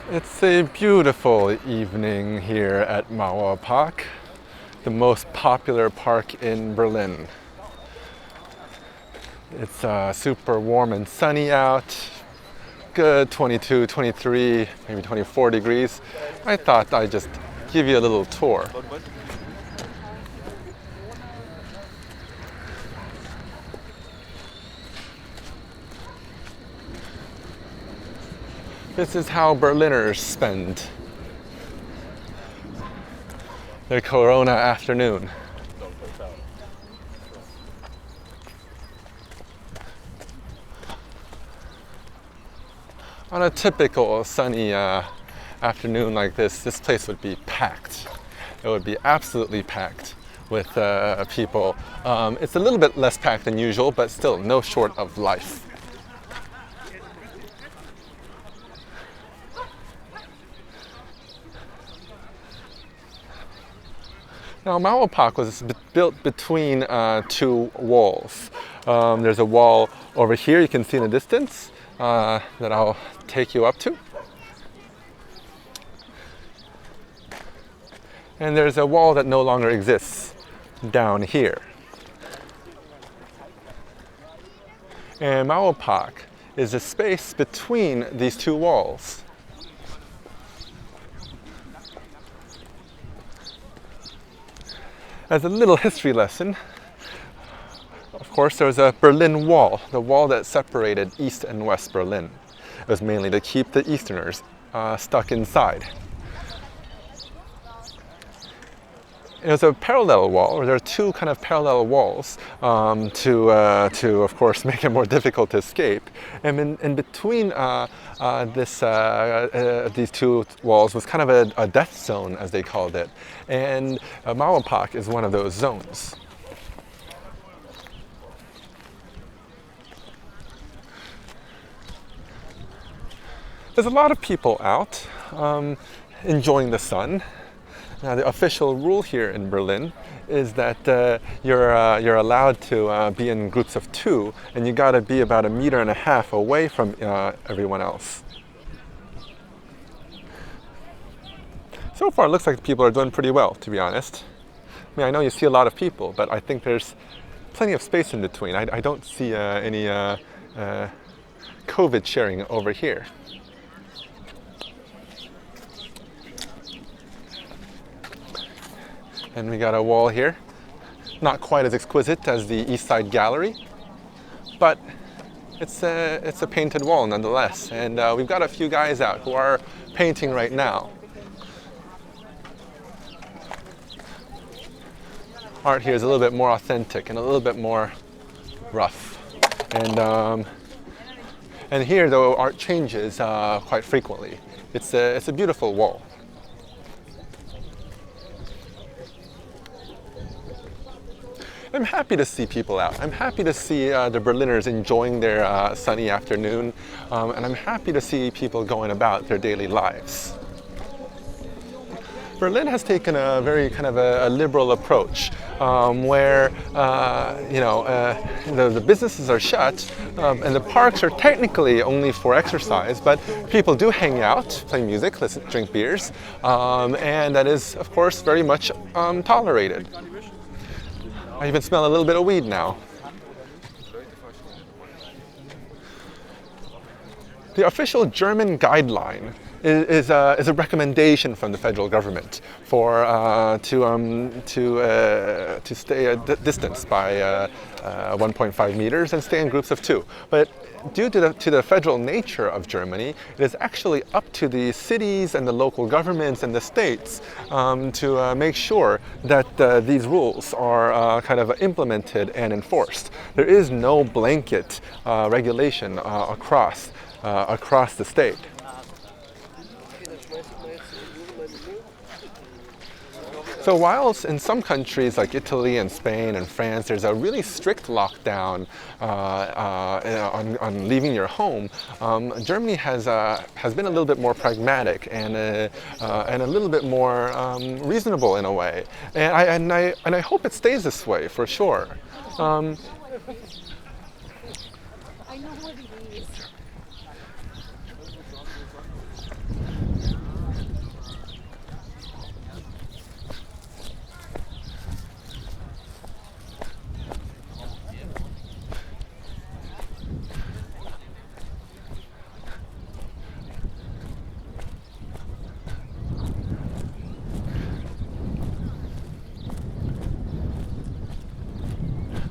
It's a beautiful evening here at Mauerpark, the most popular park in Berlin. It's super warm and sunny out, good 22, 23, maybe 24 degrees. I thought I'd just give you a little tour. This is how Berliners spend their Corona afternoon. On a typical sunny afternoon like this place would be packed. It would be absolutely packed with people. It's a little bit less packed than usual, but still no short of life. Now, Mauerpark was built between two walls. There's a wall over here you can see in the distance that I'll take you up to. And there's a wall that no longer exists down here. And Mauerpark is the space between these two walls. As a little history lesson, of course, there was a Berlin Wall, the wall that separated East and West Berlin. It was mainly to keep the Easterners stuck inside. It was a parallel wall, or there are two kind of parallel walls to, of course, make it more difficult to escape. And in between these two walls was kind of a death zone, as they called it. And Mauerpark is one of those zones. There's a lot of people out enjoying the sun. Now, the official rule here in Berlin is that you're allowed to be in groups of two, and you got to be about 1.5 meters away from everyone else. So far, it looks like people are doing pretty well, to be honest. I mean, I know you see a lot of people, but I think there's plenty of space in between. I don't see any COVID sharing over here. And we got a wall here, not quite as exquisite as the East Side Gallery, but it's a painted wall nonetheless. And we've got a few guys out who are painting right now. Art here is a little bit more authentic and a little bit more rough. And here, though, art changes quite frequently. It's a beautiful wall. I'm happy to see people out. I'm happy to see the Berliners enjoying their sunny afternoon, and I'm happy to see people going about their daily lives. Berlin has taken a very kind of a liberal approach, where the businesses are shut, and the parks are technically only for exercise, but people do hang out, play music, drink beers, and that is, of course, very much tolerated. I even smell a little bit of weed now. The official German guideline is a recommendation from the federal government for to stay a distance by 1.5 meters and stay in groups of two. But due to the federal nature of Germany, it is actually up to the cities and the local governments and the states to make sure that these rules are kind of implemented and enforced. There is no blanket regulation across the state. So whilst in some countries like Italy and Spain and France, there's a really strict lockdown on leaving your home, Germany has been a little bit more pragmatic and a little bit more reasonable in a way, and I hope it stays this way for sure.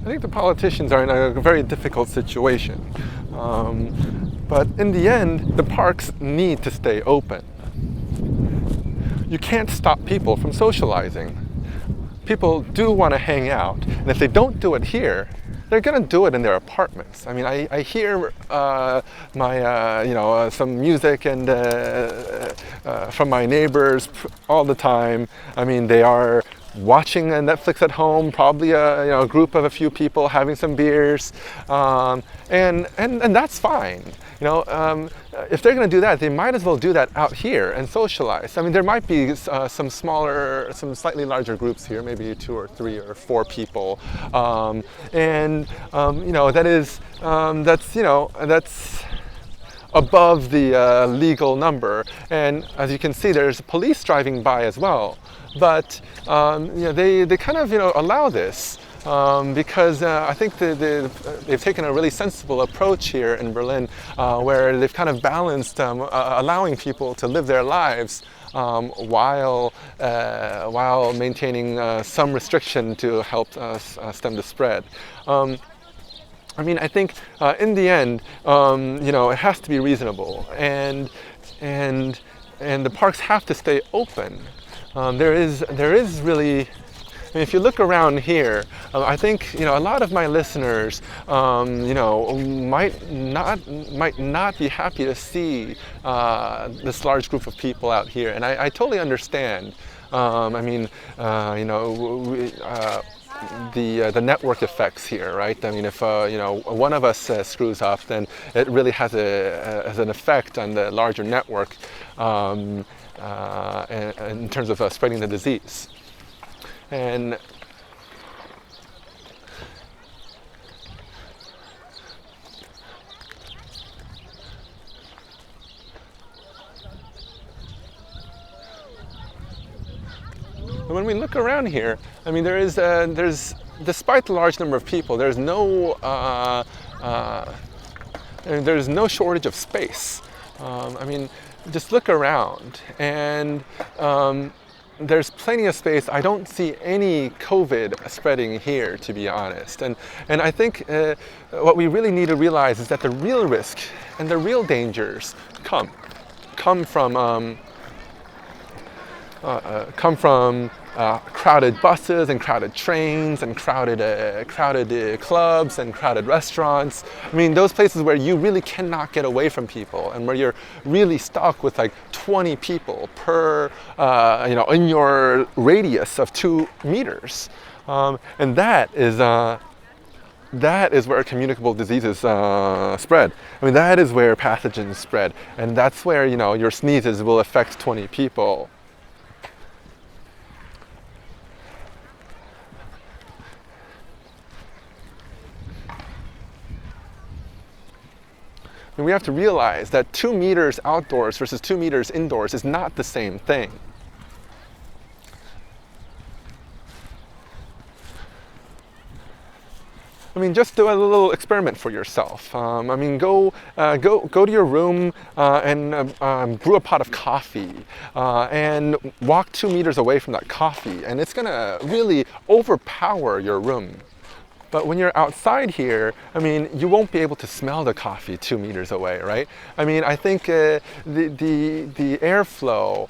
I think the politicians are in a very difficult situation. But in the end, the parks need to stay open. You can't stop people from socializing. People do want to hang out, and if they don't do it here, they're going to do it in their apartments. I mean, I hear some music and from my neighbors all the time. I mean, they are watching Netflix at home, probably a group of a few people having some beers, and that's fine. If they're going to do that, they might as well do that out here and socialize. I mean, there might be some slightly larger groups here, maybe 2 or 3 or 4 people, that's above the legal number. And as you can see, there's police driving by as well. But they kind of allow this. Because I think they've taken a really sensible approach here in Berlin, where they've kind of balanced allowing people to live their lives while maintaining some restriction to help stem the spread. I mean, I think in the end, it has to be reasonable, and the parks have to stay open. There is really. I mean, if you look around here, I think a lot of my listeners, might not be happy to see this large group of people out here, and I totally understand. I mean, the network effects here, right? I mean, if one of us screws up, then it really has an effect on the larger network in terms of spreading the disease. And when we look around here, I mean, there's despite the large number of people, there's no shortage of space. I mean, just look around, and there's plenty of space. I don't see any COVID spreading here, to be honest. And I think what we really need to realize is that the real risk and the real dangers come from crowded buses and crowded trains and crowded clubs and crowded restaurants. I mean, those places where you really cannot get away from people and where you're really stuck with like 20 people per, in your radius of 2 meters. And that is where communicable diseases spread. I mean, that is where pathogens spread. And that's where, your sneezes will affect 20 people. And we have to realize that 2 meters outdoors versus 2 meters indoors is not the same thing. I mean, just do a little experiment for yourself. I mean, go to your room and brew a pot of coffee and walk 2 meters away from that coffee, and it's gonna really overpower your room. But when you're outside here, I mean, you won't be able to smell the coffee 2 meters away, right? I mean, I think the airflow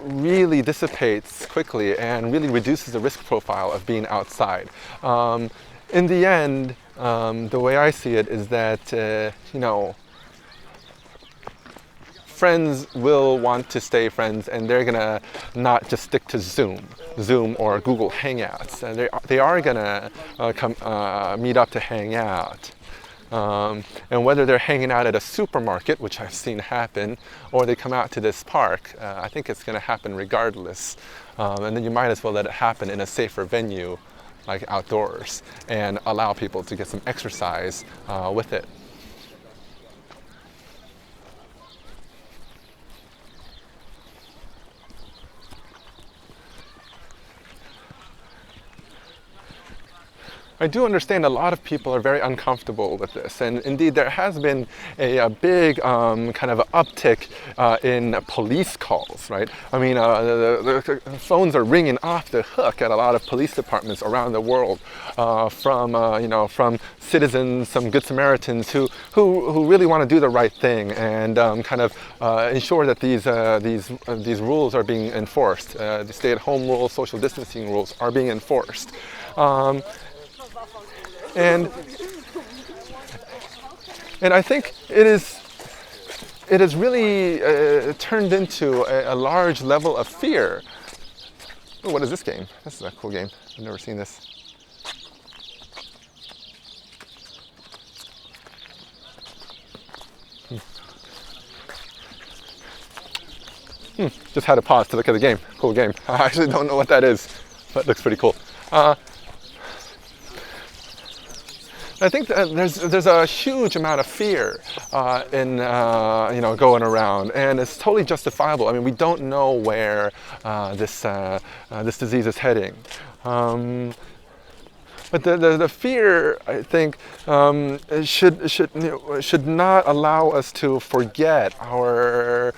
really dissipates quickly and really reduces the risk profile of being outside. In the end, the way I see it is that, friends will want to stay friends, and they're gonna not just stick to Zoom or Google Hangouts. They are gonna come meet up to hang out. And whether they're hanging out at a supermarket, which I've seen happen, or they come out to this park, I think it's gonna happen regardless. And then you might as well let it happen in a safer venue, like outdoors, and allow people to get some exercise with it. I do understand a lot of people are very uncomfortable with this, and indeed there has been a big kind of uptick in police calls, right? I mean, the phones are ringing off the hook at a lot of police departments around the world from citizens, some good Samaritans who really want to do the right thing and kind of ensure that these rules are being enforced. The stay-at-home rules, social distancing rules are being enforced. And I think it has really turned into a large level of fear. Oh, what is this game? This is a cool game. I've never seen this. Just had to pause to look at the game. Cool game. I actually don't know what that is, but it looks pretty cool. I think that there's a huge amount of fear in going around, and it's totally justifiable. I mean, we don't know where this disease is heading. But the fear, I think, should not allow us to forget our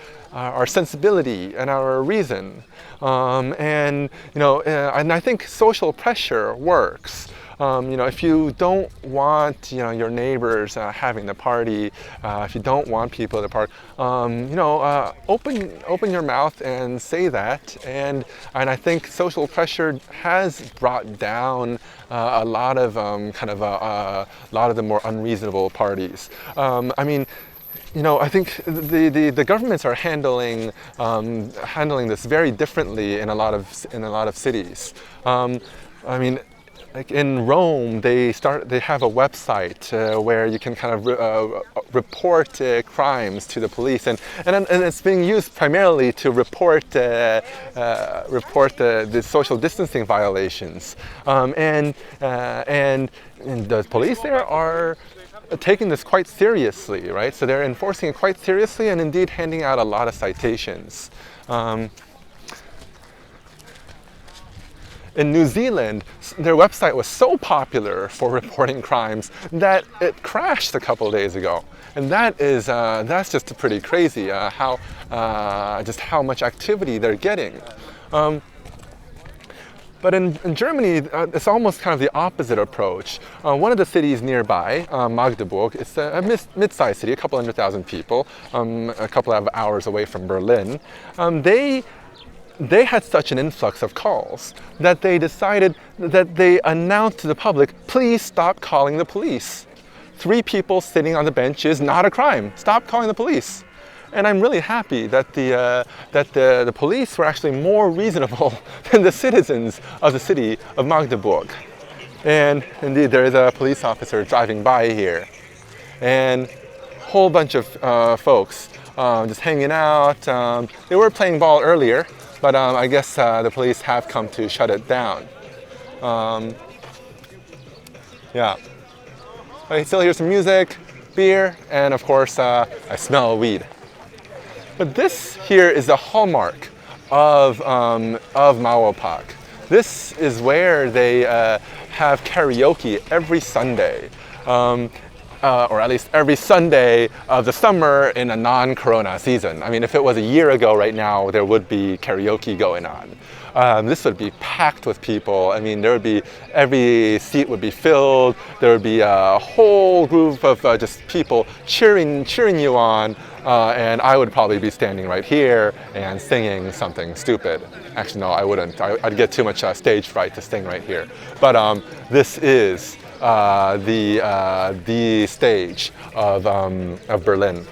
sensibility and our reason, and I think social pressure works. If you don't want your neighbors having the party, if you don't want people at the park, open your mouth and say that. And I think social pressure has brought down a lot of a lot of the more unreasonable parties. I think the governments are handling this very differently in a lot of cities. Like in Rome, they have a website where you can kind of report crimes to the police, and it's being used primarily to report the social distancing violations, and the police there are taking this quite seriously, right? So they're enforcing it quite seriously, and indeed handing out a lot of citations. In New Zealand, their website was so popular for reporting crimes that it crashed a couple of days ago, and that's just pretty crazy. How much activity they're getting. But in Germany, it's almost kind of the opposite approach. One of the cities nearby, Magdeburg, it's a mid-sized city, a couple 100,000 people, a couple of hours away from Berlin. They had such an influx of calls that they decided that they announced to the public, please stop calling the police. 3 people sitting on the bench is not a crime. Stop calling the police. And I'm really happy that the police were actually more reasonable than the citizens of the city of Magdeburg. And indeed, there is a police officer driving by here. And a whole bunch of folks just hanging out. They were playing ball earlier, but I guess the police have come to shut it down. Yeah. I still hear some music, beer, and of course, I smell weed. But this here is the hallmark of Mauerpark. This is where they have karaoke every Sunday. Or at least every Sunday of the summer in a non-corona season. I mean, if it was a year ago right now, there would be karaoke going on. This would be packed with people. I mean, every seat would be filled. There would be a whole group of just people cheering you on. And I would probably be standing right here and singing something stupid. Actually, no, I wouldn't. I'd get too much stage fright to sing right here. But this is the stage of Berlin.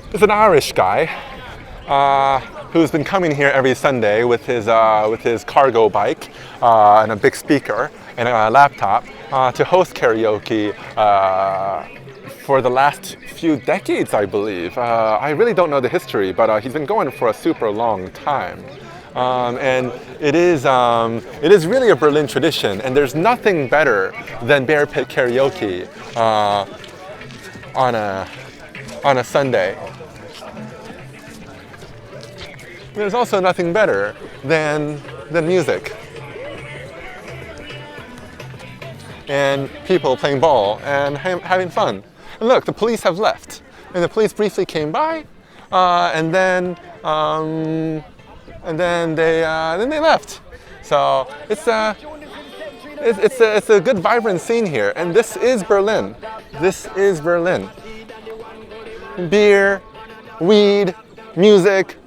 There's an Irish guy who's been coming here every Sunday with his cargo bike and a big speaker and a laptop to host karaoke for the last few decades, I believe. I really don't know the history, but he's been going for a super long time. And it is really a Berlin tradition, and there's nothing better than bear pit karaoke on a Sunday. there's also nothing better than music. And people playing ball and having fun. And look, the police have left. And the police briefly came by, and then they left. So it's a good, vibrant scene here. And this is Berlin. This is Berlin. Beer, weed, music,